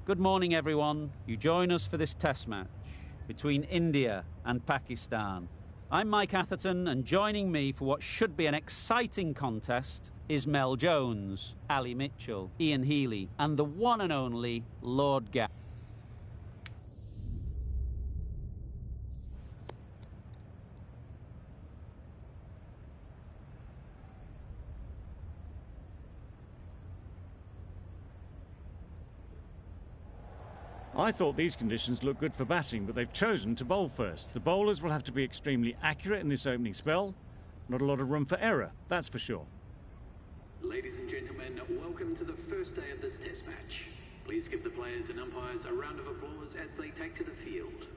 Good morning, everyone. You join us for this test match between India and Pakistan. I'm Mike Atherton, and joining me for what should be an exciting contest is Mel Jones, Ali Mitchell, Ian Healy, and the one and only Lord Gap. I thought these conditions looked good for batting, but they've chosen to bowl first. The bowlers will have to be extremely accurate in this opening spell. Not a lot of room for error, that's for sure. Ladies and gentlemen, welcome to the first day of this test match. Please give the players and umpires a round of applause as they take to the field.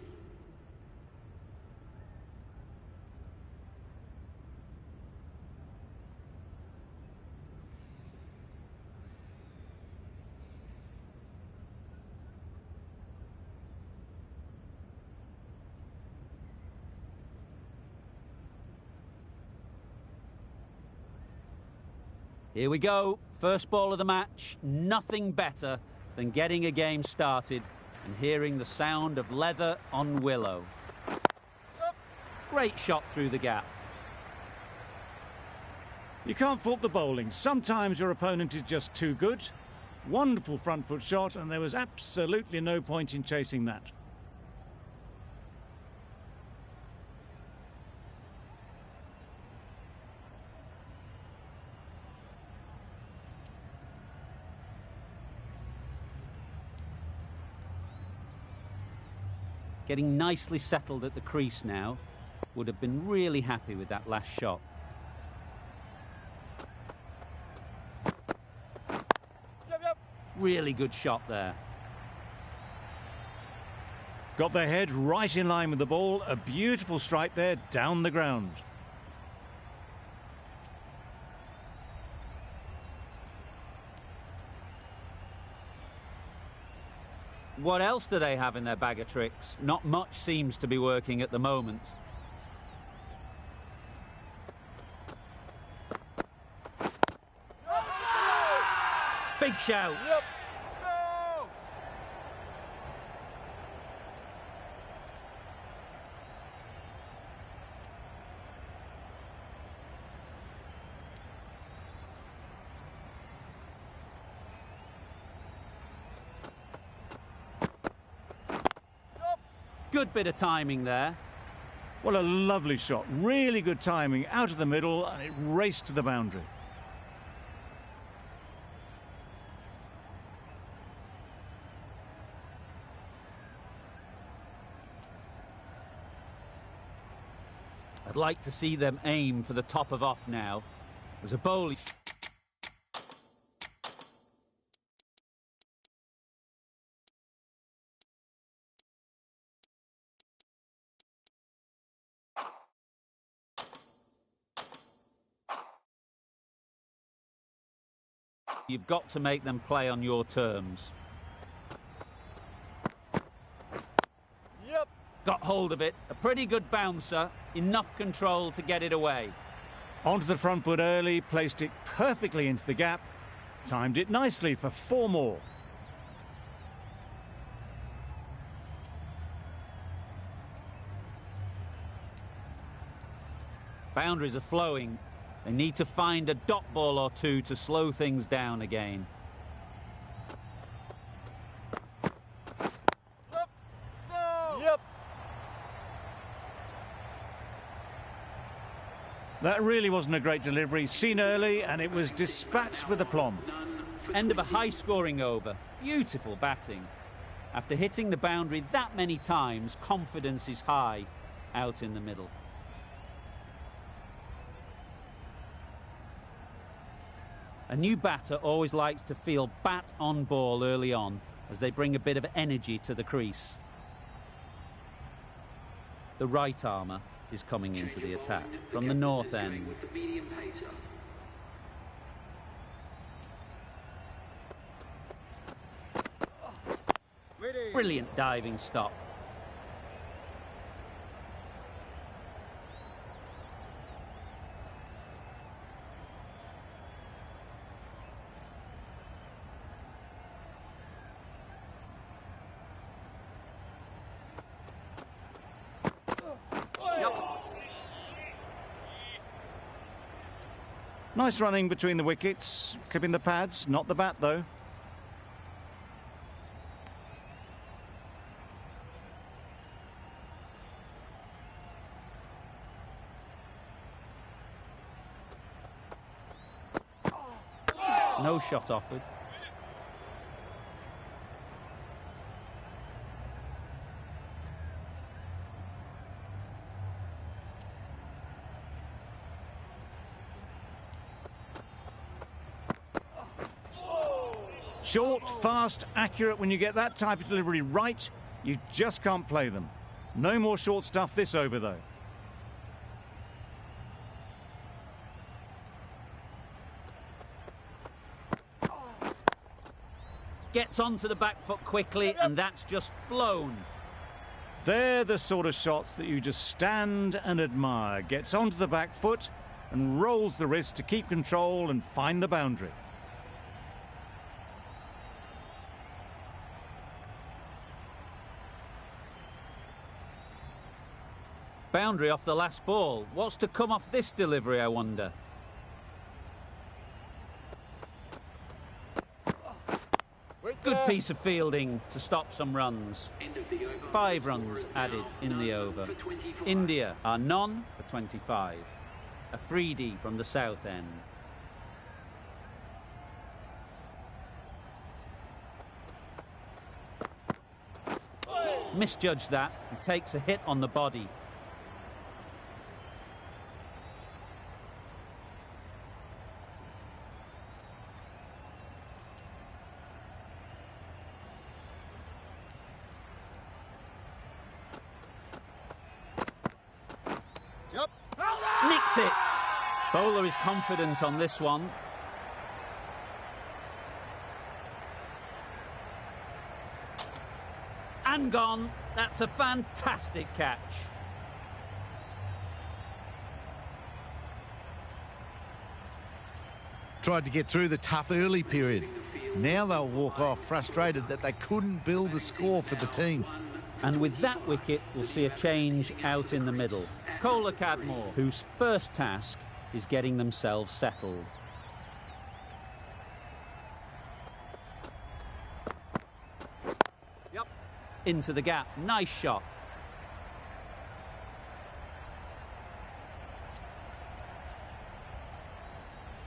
Here we go. First ball of the match. Nothing better than getting a game started and hearing the sound of leather on willow. Great shot through the gap. You can't fault the bowling. Sometimes your opponent is just too good. Wonderful front foot shot, and there was absolutely no point in chasing that. Getting nicely settled at the crease now. Would have been really happy with that last shot. Really good shot there. Got their head right in line with the ball. A beautiful strike there down the ground. What else do they have in their bag of tricks? Not much seems to be working at the moment. Big shout. Good bit of timing there. Well, a lovely shot. Really good timing out of the middle, and it raced to the boundary. I'd like to see them aim for the top of off now. There's a bowler. You've got to make them play on your terms. Yep. Got hold of it. A pretty good bouncer. Enough control to get it away. Onto the front foot early, placed it perfectly into the gap. Timed it nicely for 4 more. Boundaries are flowing. They need to find a dot ball or two to slow things down again. Yep. No. Yep. That really wasn't a great delivery. Seen early, and it was dispatched with aplomb. End of a high-scoring over. Beautiful batting. After hitting the boundary that many times, confidence is high out in the middle. A new batter always likes to feel bat on ball early on as they bring a bit of energy to the crease. The right armour is coming into the attack from the north end. Brilliant diving stop. Nice running between the wickets, clipping the pads, not the bat though. No shot offered. Short, fast, accurate. When you get that type of delivery right, you just can't play them. No more short stuff this over, though. Gets onto the back foot quickly, and that's just flown. They're the sort of shots that you just stand and admire. Gets onto the back foot and rolls the wrist to keep control and find the boundary. Boundary off the last ball. What's to come off this delivery, I wonder? Good piece of fielding to stop some runs. 5 runs added in the over. India are none for 25. A freedie from the south end. Misjudged that and takes a hit on the body. Nicked it. Bowler is confident on this one. And gone. That's a fantastic catch. Tried to get through the tough early period. Now they'll walk off frustrated that they couldn't build a score for the team. And with that wicket, we'll see a change out in the middle. Kohler Cadmore, whose first task is getting themselves settled. Yep. Into the gap. Nice shot.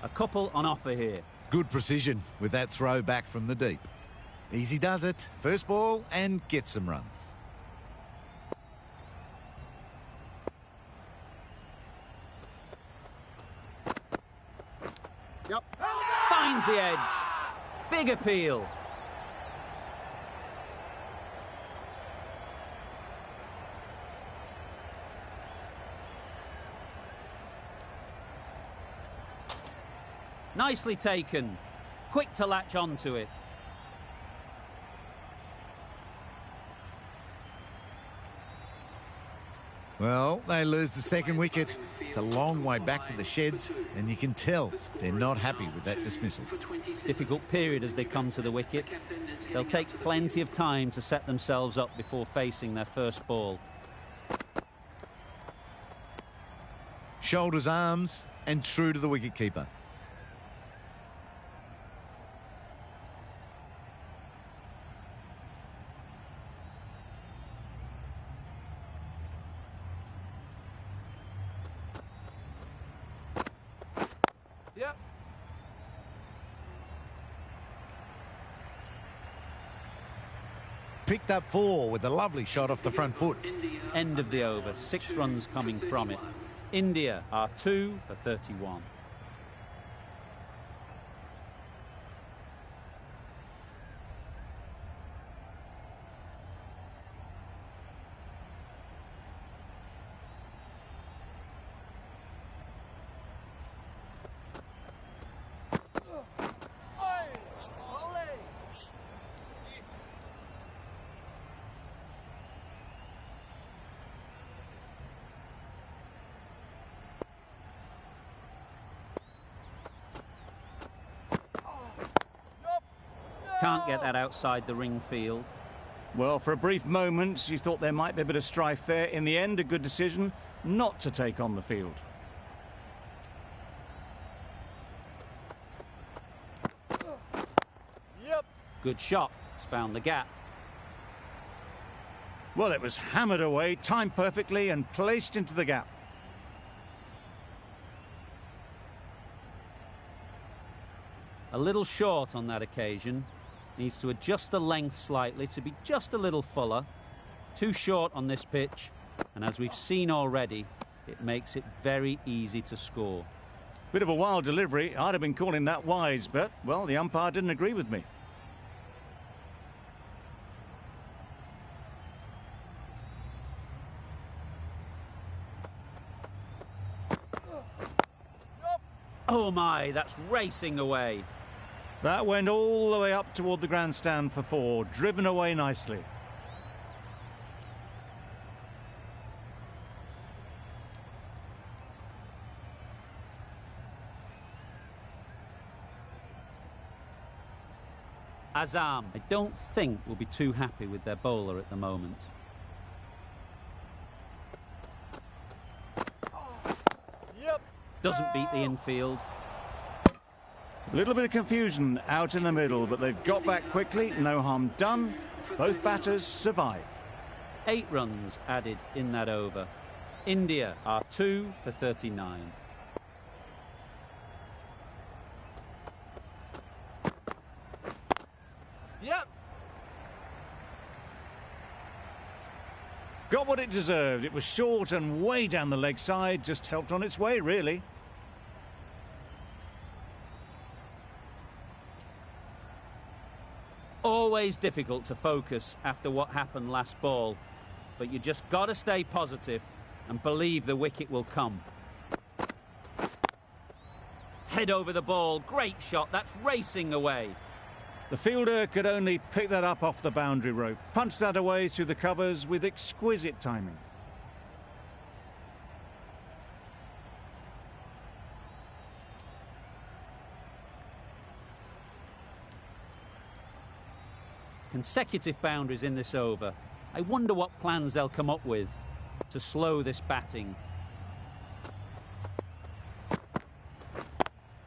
A couple on offer here. Good precision with that throw back from the deep. Easy does it. First ball and gets some runs. Yep. Finds the edge. Big appeal. Nicely taken. Quick to latch onto it. Well, they lose the second wicket. It's a long way back to the sheds, and you can tell they're not happy with that dismissal. Difficult period as they come to the wicket. They'll take plenty of time to set themselves up before facing their first ball. Shoulders, arms, and true to the wicketkeeper. Yep. Picked up 4 with a lovely shot off the front foot. End of the over. 6 runs coming from it. India are 2 for 31. Can't get that outside the ring field. Well, for a brief moment, you thought there might be a bit of strife there. In the end, a good decision not to take on the field. Good shot. It's found the gap. Well, it was hammered away, timed perfectly and placed into the gap. A little short on that occasion. Needs to adjust the length slightly to be just a little fuller. Too short on this pitch, and as we've seen already, it makes it very easy to score. Bit of a wild delivery. I'd have been calling that wise, but, well, the umpire didn't agree with me. Oh my, that's racing away. That went all the way up toward the grandstand for 4, driven away nicely. Azam, I don't think will be too happy with their bowler at the moment. Yep. Doesn't beat the infield. A little bit of confusion out in the middle, but they've got back quickly. No harm done. Both batters survive. 8 runs added in that over. India are 2 for 39. Yep. Got what it deserved. It was short and way down the leg side, just helped on its way, really. Always difficult to focus after what happened last ball, but you just got to stay positive and believe the wicket will come. Head over the ball, great shot, that's racing away. The fielder could only pick that up off the boundary rope, punched that away through the covers with exquisite timing. Consecutive boundaries in this over. I wonder what plans they'll come up with to slow this batting.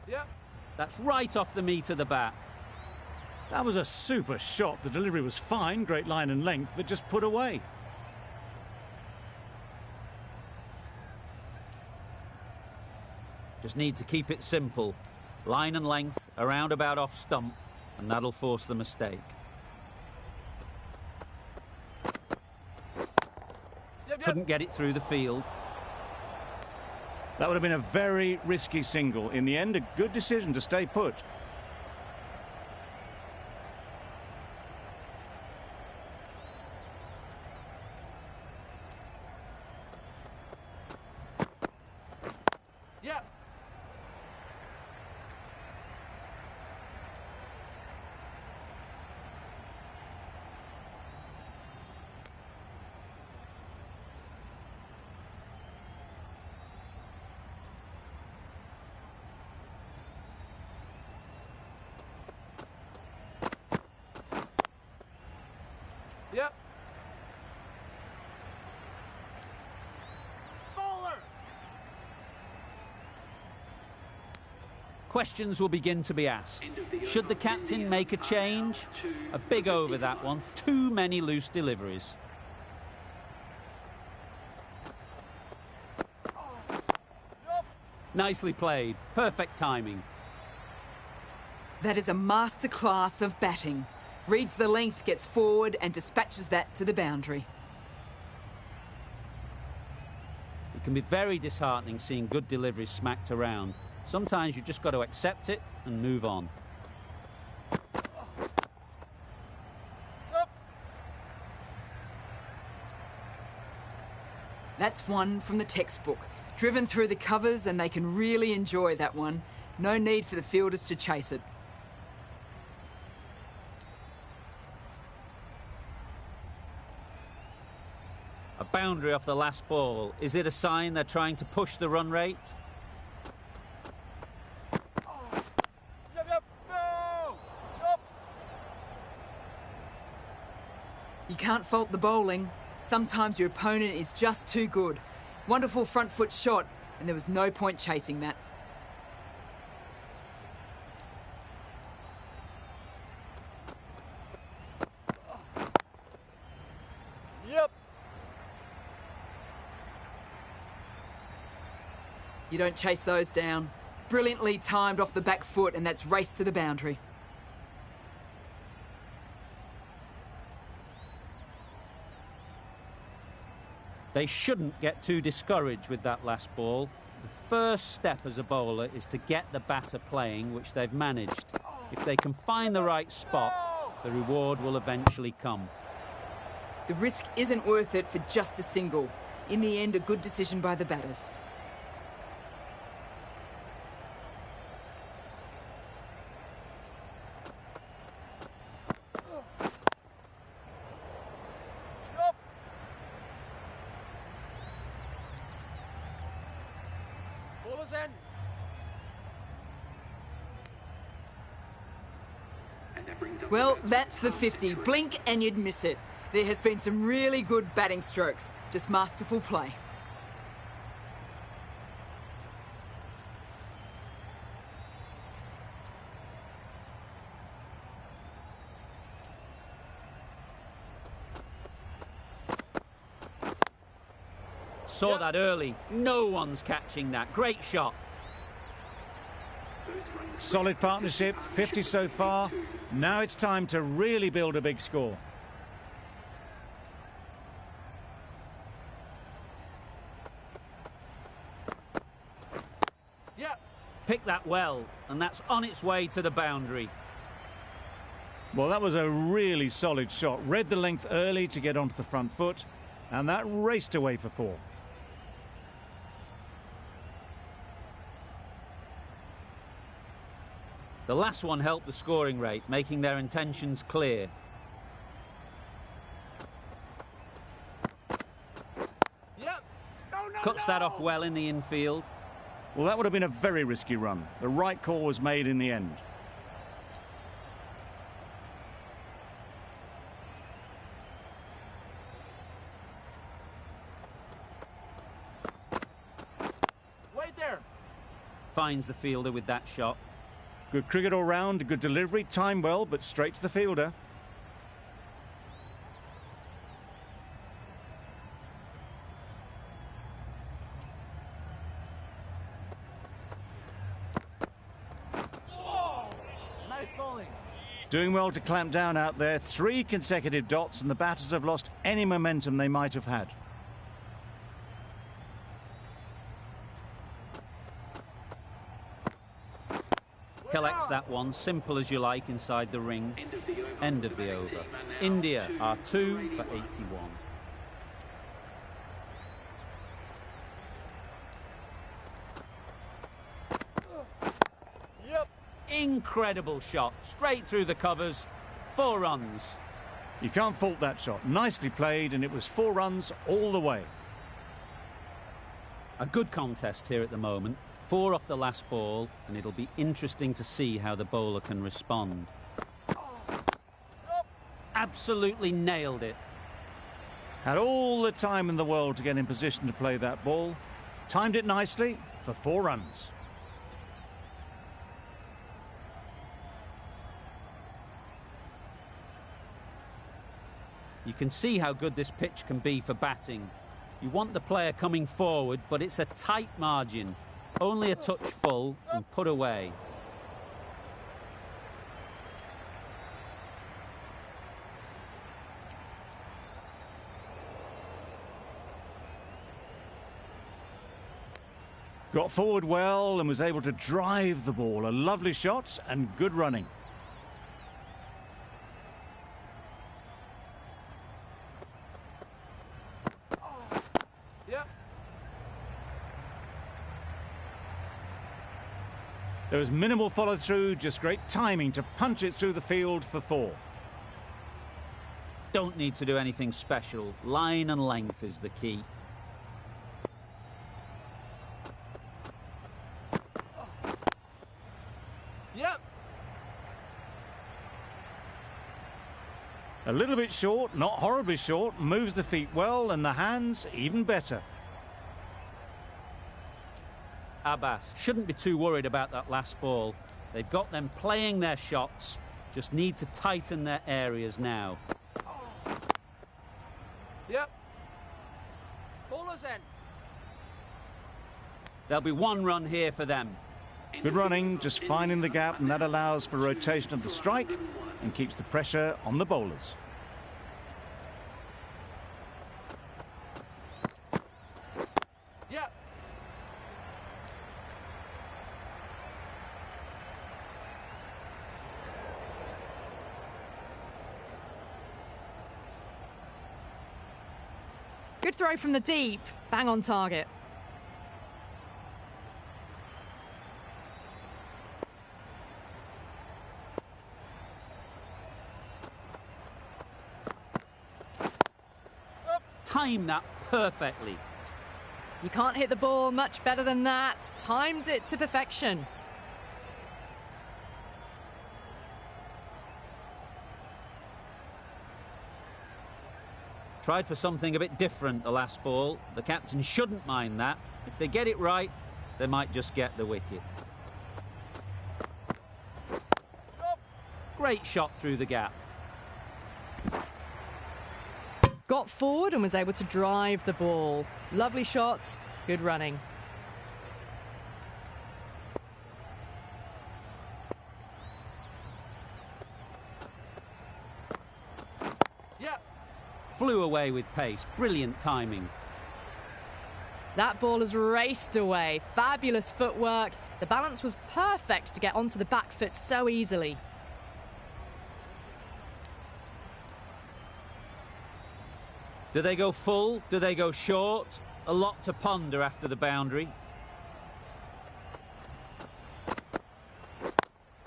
Yep. That's right off the meat of the bat. That was a super shot. The delivery was fine, great line and length, but just put away. Just need to keep it simple. Line and length, around about off stump, and that'll force the mistake. Couldn't get it through the field. That would have been a very risky single. In the end, a good decision to stay put. Yep. Yep. Bowler. Questions will begin to be asked. Should the captain make a change? A big over that one. Too many loose deliveries. Nicely played. Perfect timing. That is a masterclass of batting. Reads the length, gets forward and dispatches that to the boundary. It can be very disheartening seeing good deliveries smacked around. Sometimes you just got to accept it and move on. That's one from the textbook. Driven through the covers and they can really enjoy that one. No need for the fielders to chase it. A boundary off the last ball. Is it a sign they're trying to push the run rate? Yep, yep, no! Yep. You can't fault the bowling. Sometimes your opponent is just too good. Wonderful front foot shot, and there was no point chasing that. You don't chase those down. Brilliantly timed off the back foot, and that's race to the boundary. They shouldn't get too discouraged with that last ball. The first step as a bowler is to get the batter playing, which they've managed. If they can find the right spot, the reward will eventually come. The risk isn't worth it for just a single. In the end, a good decision by the batters. Ballers in. And that brings up Well, that's the 50. Blink and you'd miss it. There has been some really good batting strokes. Just masterful play. Saw that early. No one's catching that. Great shot. Solid partnership, 50 so far. Now it's time to really build a big score. Yeah. Picked that well, and that's on its way to the boundary. Well, that was a really solid shot. Read the length early to get onto the front foot, and that raced away for 4. The last one helped the scoring rate, making their intentions clear. Yep. No. Cuts that off well in the infield. Well, that would have been a very risky run. The right call was made in the end. Wait there. Finds the fielder with that shot. Good cricket all round, good delivery, timed well, but straight to the fielder. Nice bowling. Doing well to clamp down out there. 3 consecutive dots, and the batters have lost any momentum they might have had. Collects that one, simple as you like, inside the ring. End of the over. India are 2 for 81. Yep. Incredible shot, straight through the covers. 4 runs. You can't fault that shot. Nicely played, and it was 4 runs all the way. A good contest here at the moment. 4 off the last ball, and it'll be interesting to see how the bowler can respond. Absolutely nailed it. Had all the time in the world to get in position to play that ball. Timed it nicely for 4 runs. You can see how good this pitch can be for batting. You want the player coming forward, but it's a tight margin. Only a touch full and put away. Got forward well and was able to drive the ball. A lovely shot and good running. Yep. There was minimal follow-through, just great timing to punch it through the field for 4. Don't need to do anything special. Line and length is the key. Yep. A little bit short, not horribly short, moves the feet well, and the hands even better. Abbas shouldn't be too worried about that last ball. They've got them playing their shots, just need to tighten their areas now. Yep. Ballers in. There'll be one run here for them. Good running, just finding the gap, and that allows for rotation of the strike and keeps the pressure on the bowlers. Yep. Good throw from the deep. Bang on target. Time that perfectly. You can't hit the ball much better than that. Timed it to perfection. Tried for something a bit different the last ball. The captain shouldn't mind that. If they get it right, they might just get the wicket. Great shot through the gap. Got forward and was able to drive the ball. Lovely shot, good running. Yep. Flew away with pace. Brilliant timing. That ball has raced away. Fabulous footwork. The balance was perfect to get onto the back foot so easily. Do they go full? Do they go short? A lot to ponder after the boundary.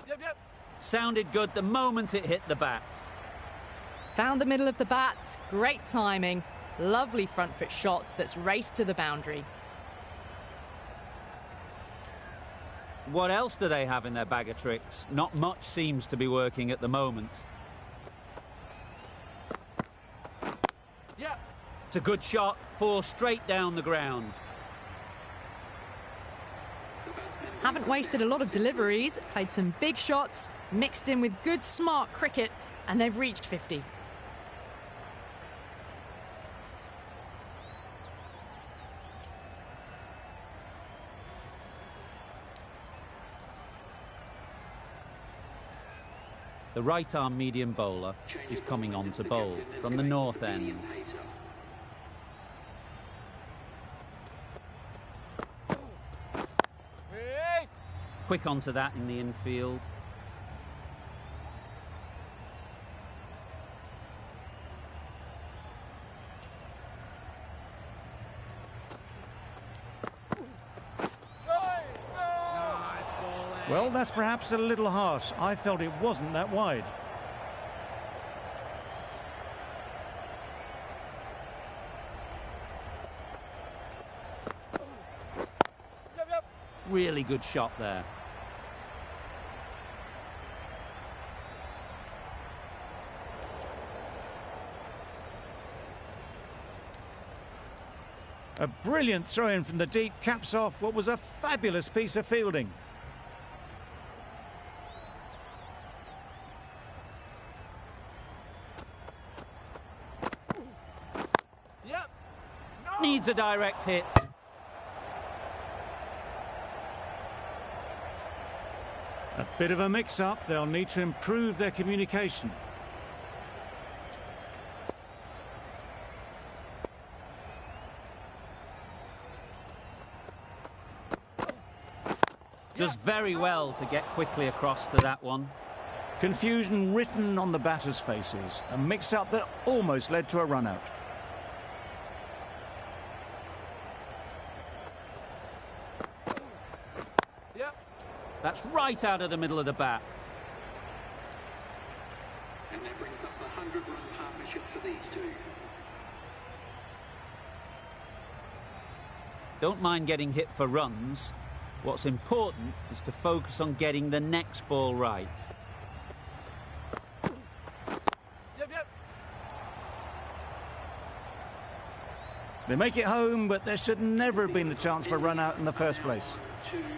Yep. Sounded good the moment it hit the bat. Found the middle of the bat. Great timing. Lovely front foot shot that's raced to the boundary. What else do they have in their bag of tricks? Not much seems to be working at the moment. Yep. It's a good shot. 4 straight down the ground. Haven't wasted a lot of deliveries. Played some big shots, mixed in with good smart cricket, and they've reached 50. The right-arm medium bowler is coming on to bowl from the north end. Quick onto that in the infield. Well, that's perhaps a little harsh. I felt it wasn't that wide. Yep. Really good shot there. A brilliant throw-in from the deep caps off what was a fabulous piece of fielding. Yep. Needs a direct hit. A bit of a mix-up. They'll need to improve their communication. Does very well to get quickly across to that one. Confusion written on the batters' faces. A mix-up that almost led to a run-out. Yep. That's right out of the middle of the bat. And that brings up the 100-run partnership for these two. Don't mind getting hit for runs. What's important is to focus on getting the next ball right. Yep. They make it home, but there should never have been the chance for a run-out in the first place.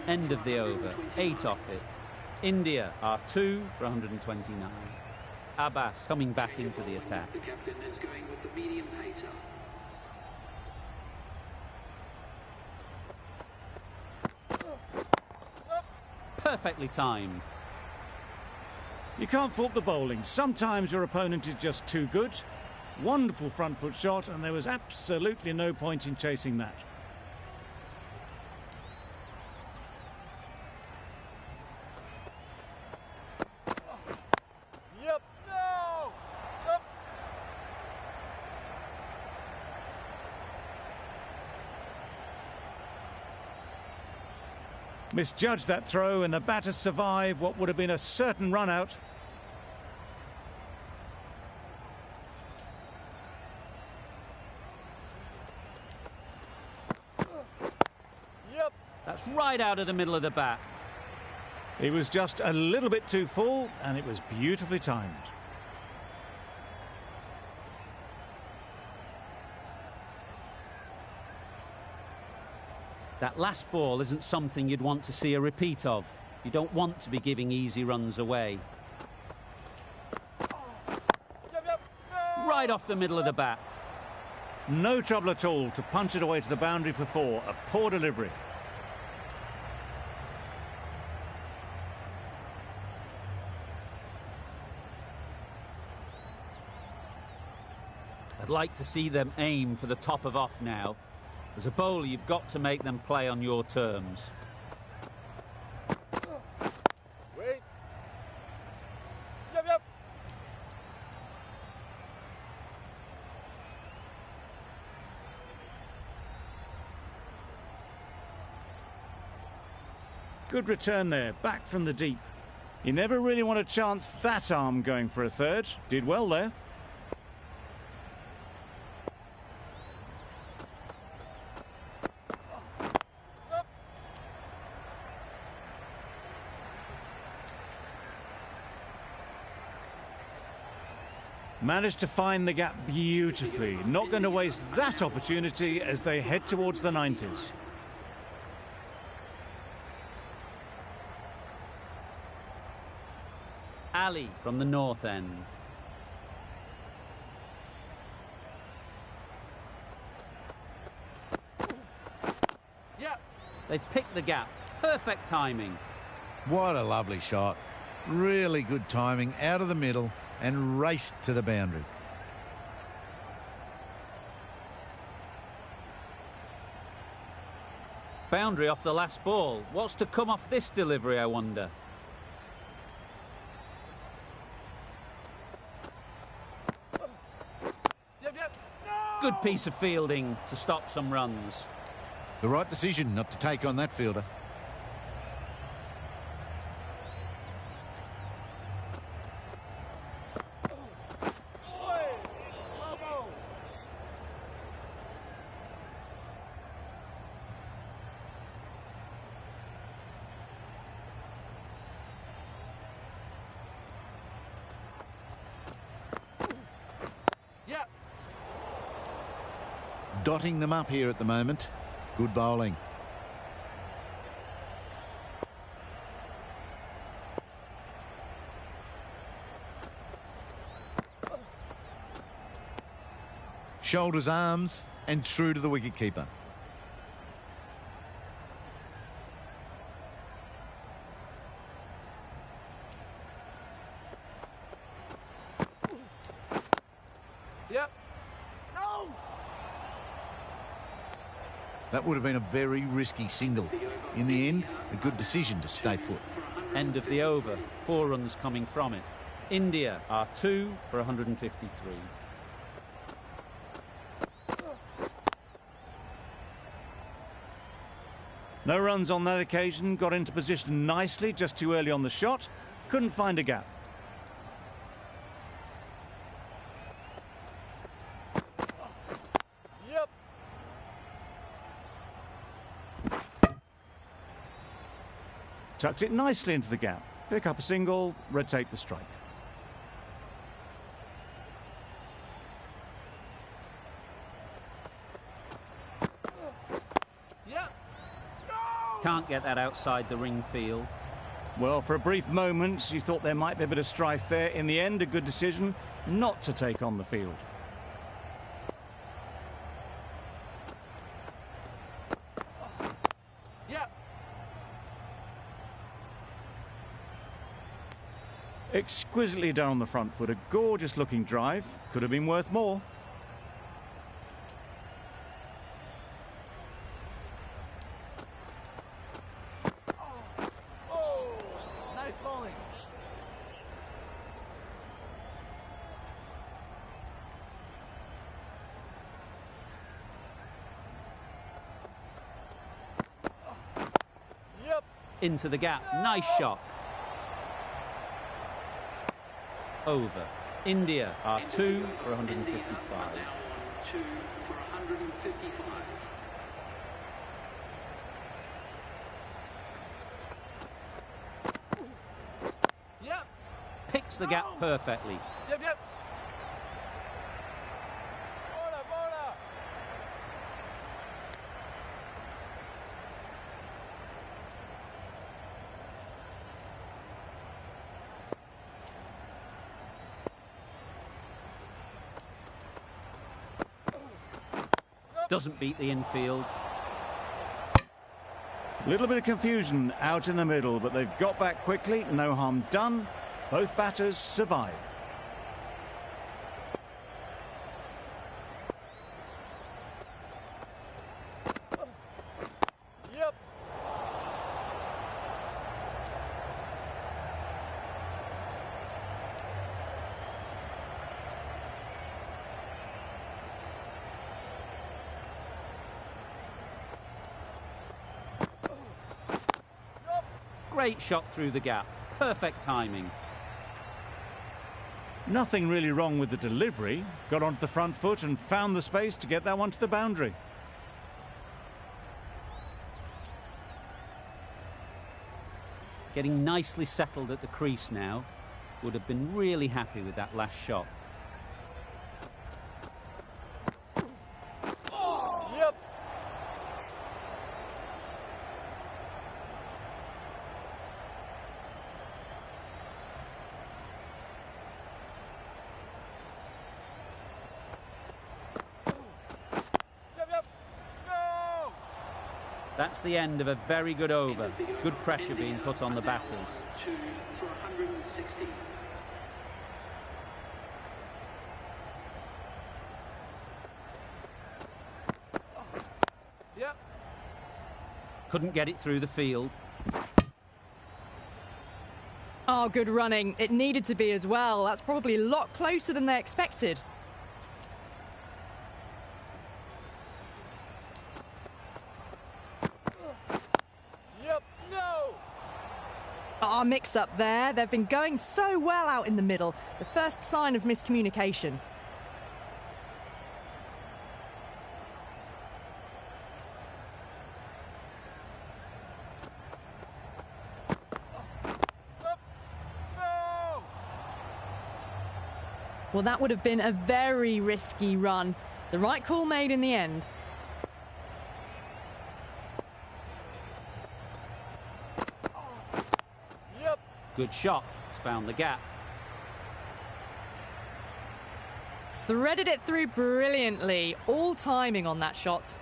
End of the over. 8 off it. India are 2 for 129. Abbas coming back into the attack. The captain is going with the medium pacer. perfectly timed. You can't fault the bowling. Sometimes your opponent is just too good. Wonderful front foot shot, and there was absolutely no point in chasing that. Yep. No. Yep. Misjudged that throw, and the batter survived what would have been a certain run out. Yep. That's right out of the middle of the bat. He was just a little bit too full, and it was beautifully timed. That last ball isn't something you'd want to see a repeat of. You don't want to be giving easy runs away. Yep. Yep. No. Right off the middle of the bat. No trouble at all to punch it away to the boundary for 4. A poor delivery. I'd like to see them aim for the top of off now. As a bowler, you've got to make them play on your terms. Wait. Yep. Yep. Good return there, back from the deep. You never really want to chance that arm going for a third. Did well there. Managed to find the gap beautifully. Not going to waste that opportunity as they head towards the 90s. Ali from the north end. Yep. They've picked the gap. Perfect timing. What a lovely shot. Really good timing, out of the middle and raced to the boundary. Boundary off the last ball. What's to come off this delivery, I wonder? Yep. Yep. No. Good piece of fielding to stop some runs. The right decision not to take on that fielder. Yep. Dotting them up here at the moment. Good bowling. Shoulders, arms, and true to the wicketkeeper. Yep. No. That would have been a very risky single. In the end, a good decision to stay put. End of the over. 4 runs coming from it. India are 2 for 153. No runs on that occasion. Got into position nicely, just too early on the shot. Couldn't find a gap. Yep. Tucked it nicely into the gap. Pick up a single, rotate the strike. Yep. No. Can't get that outside the ring field. Well, for a brief moment, you thought there might be a bit of strife there. In the end, a good decision not to take on the field. Yep. Exquisitely done on the front foot. A gorgeous looking drive. Could have been worth more. Oh, nice bowling. Yep. Into the gap. Nice shot. Over. India are 2 for 155. 2 for 155. Yep. Picks the gap perfectly. Yep, yep. Bowler, bowler. Doesn't beat the infield. A little bit of confusion out in the middle, but they've got back quickly. No harm done. Both batters survive. Yep. Great shot through the gap. Perfect timing. Nothing really wrong with the delivery. Got onto the front foot and found the space to get that one to the boundary. Getting nicely settled at the crease now. Would have been really happy with that last shot. Yep. Yep, yep. No! That's the end of a very good over. Good pressure being put on the batters. 2 for 160. Yep. Couldn't get it through the field. Oh, good running. It needed to be as well. That's probably a lot closer than they expected. Yep. No! Ah, mix up there. They've been going so well out in the middle. The first sign of miscommunication. Up. No! Well, that would have been a very risky run. The right call made in the end. Yep. Good shot. It's found the gap. Threaded it through brilliantly. All timing on that shot.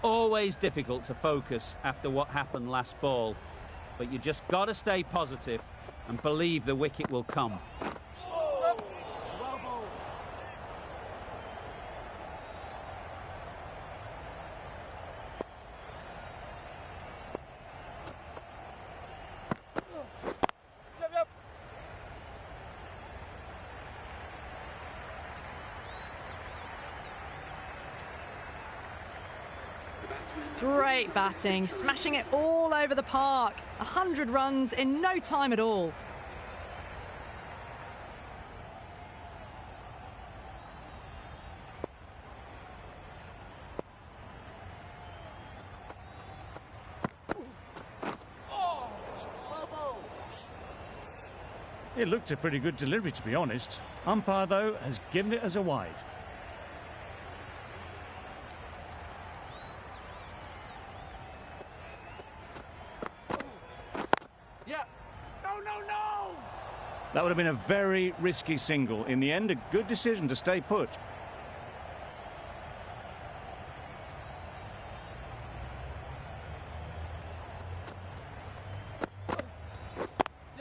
Always difficult to focus after what happened last ball. But you just got to stay positive and believe the wicket will come. Well bowled. Yep, yep. Great batting, smashing it all over the park. 100 runs in no time at all. Oh, well bowled. It looked a pretty good delivery, to be honest. Umpire, though, has given it as a wide. Yeah. No, no, no! That would have been a very risky single. In the end, a good decision to stay put.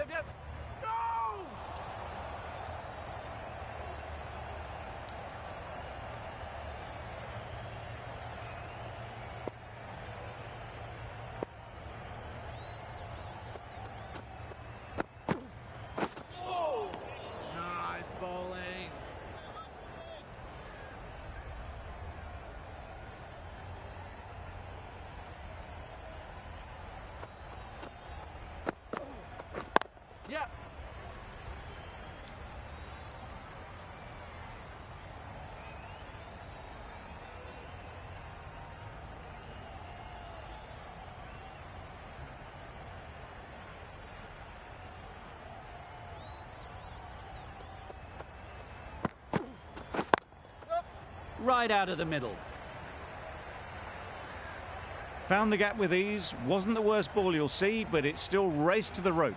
Yep, yep. No! Oh! Nice bowling. Yep. Right out of the middle. Found the gap with ease. Wasn't the worst ball you'll see, but it still raced to the rope.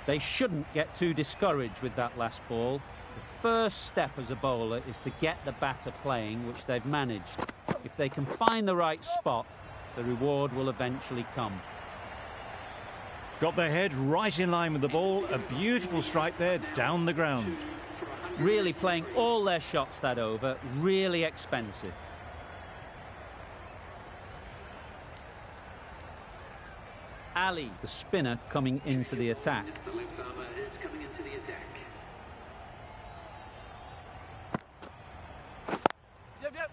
They shouldn't get too discouraged with that last ball. The first step as a bowler is to get the batter playing, which they've managed. If they can find the right spot, the reward will eventually come. Got their head right in line with the ball. A beautiful strike there down the ground. Really playing all their shots that over. Really expensive. Ali, the spinner, coming into the attack. The left armour is coming into the attack. Yep, yep.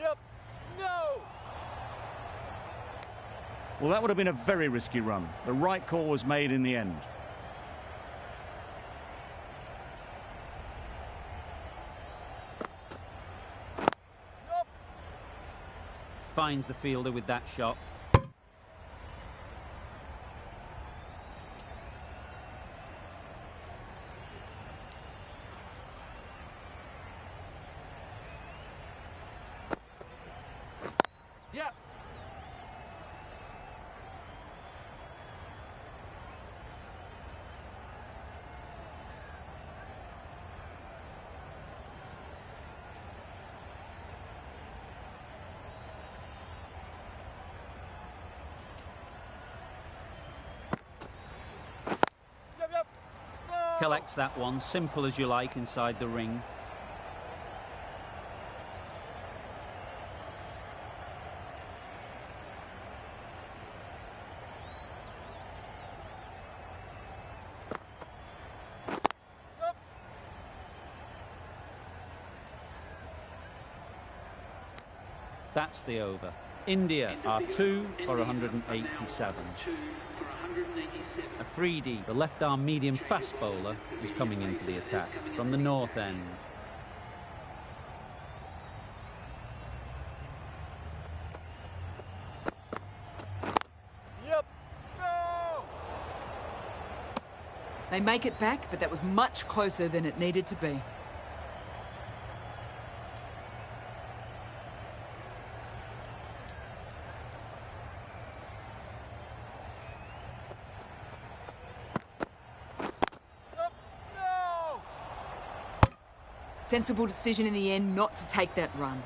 Yep. No! Well, that would have been a very risky run. The right call was made in the end. Nope. Finds the fielder with that shot. Yep. Yep, yep. No! Collects that one, simple as you like, inside the ring. Yep. That's the over. India are 2 for 187. 2 for 187. Afridi, the left-arm medium fast bowler, is coming into the attack from the north end. Yep. No! They make it back, but that was much closer than it needed to be. Yep. No! Sensible decision in the end not to take that run.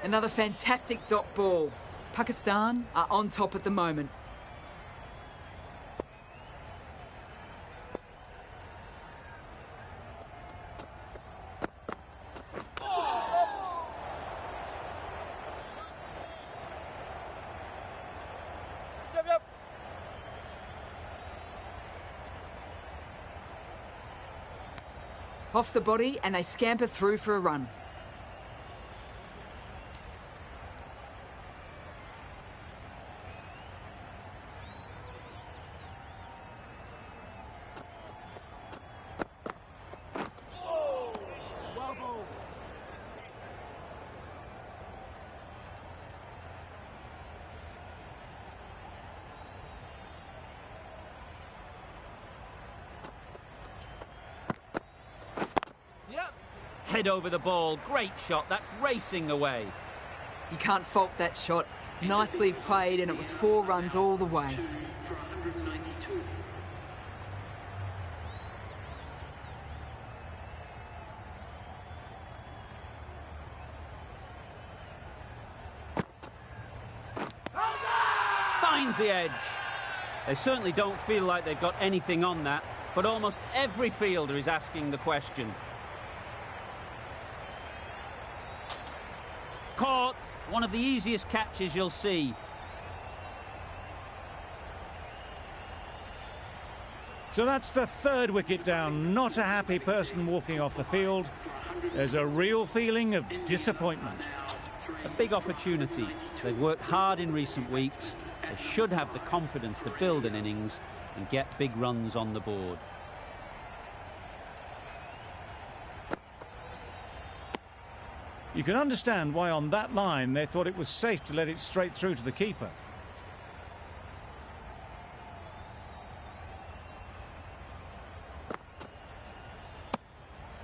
Another fantastic dot ball. Pakistan are on top at the moment. Yep, yep. Off the body and they scamper through for a run. Well bowled. Head over the ball. Great shot. That's racing away. You can't fault that shot. Nicely played, and it was 4 runs all the way. For 192. Finds the edge. They certainly don't feel like they've got anything on that, but almost every fielder is asking the question. Caught. One of the easiest catches you'll see. So that's the 3rd wicket down. Not a happy person walking off the field. There's a real feeling of disappointment. A big opportunity. They've worked hard in recent weeks. They should have the confidence to build an innings and get big runs on the board. You can understand why on that line they thought it was safe to let it straight through to the keeper.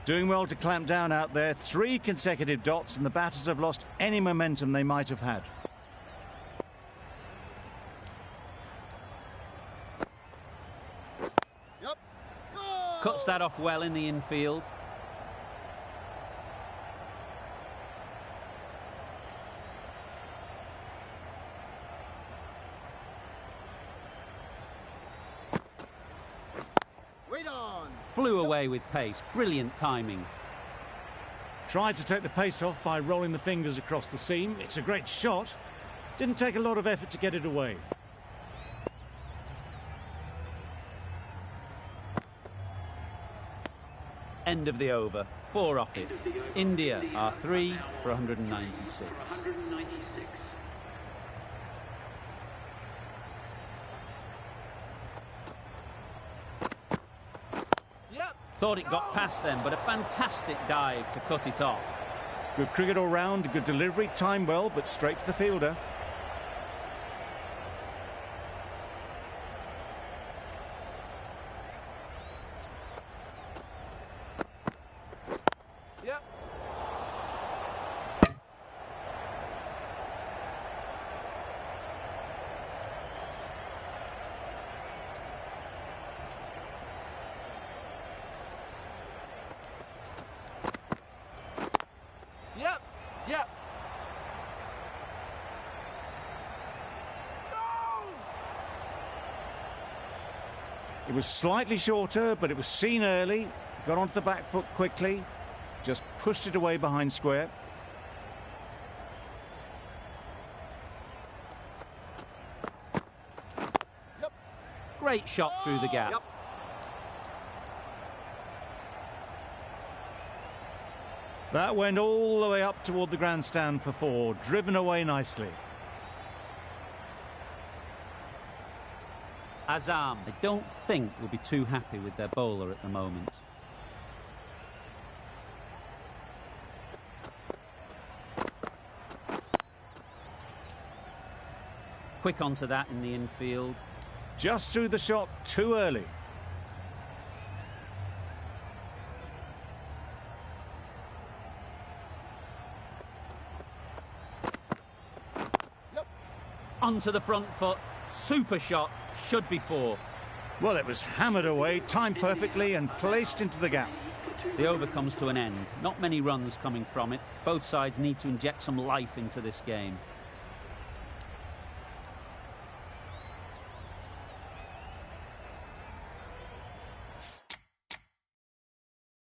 Doing well to clamp down out there. 3 consecutive dots, and the batters have lost any momentum they might have had. Yep. Cuts that off well in the infield. Wait on. Flew away with pace. Brilliant timing. Tried to take the pace off by rolling the fingers across the seam. It's a great shot. Didn't take a lot of effort to get it away. End of the over. 4 off it. India are 3 for 196. 196. Yep. Thought it got past them, but a fantastic dive to cut it off. Good cricket all round, good delivery, timed well, but straight to the fielder. Yep. Yep. Yep. No! It was slightly shorter, but it was seen early. Got onto the back foot quickly. Just pushed it away behind square. Yep. Great shot through the gap. Yep. That went all the way up toward the grandstand for 4. Driven away nicely. Azam, I don't think will be too happy with their bowler at the moment. Quick onto that in the infield. Just threw the shot too early. Onto the front foot. Super shot. Should be 4. Well, it was hammered away, timed perfectly and placed into the gap. The over comes to an end. Not many runs coming from it. Both sides need to inject some life into this game.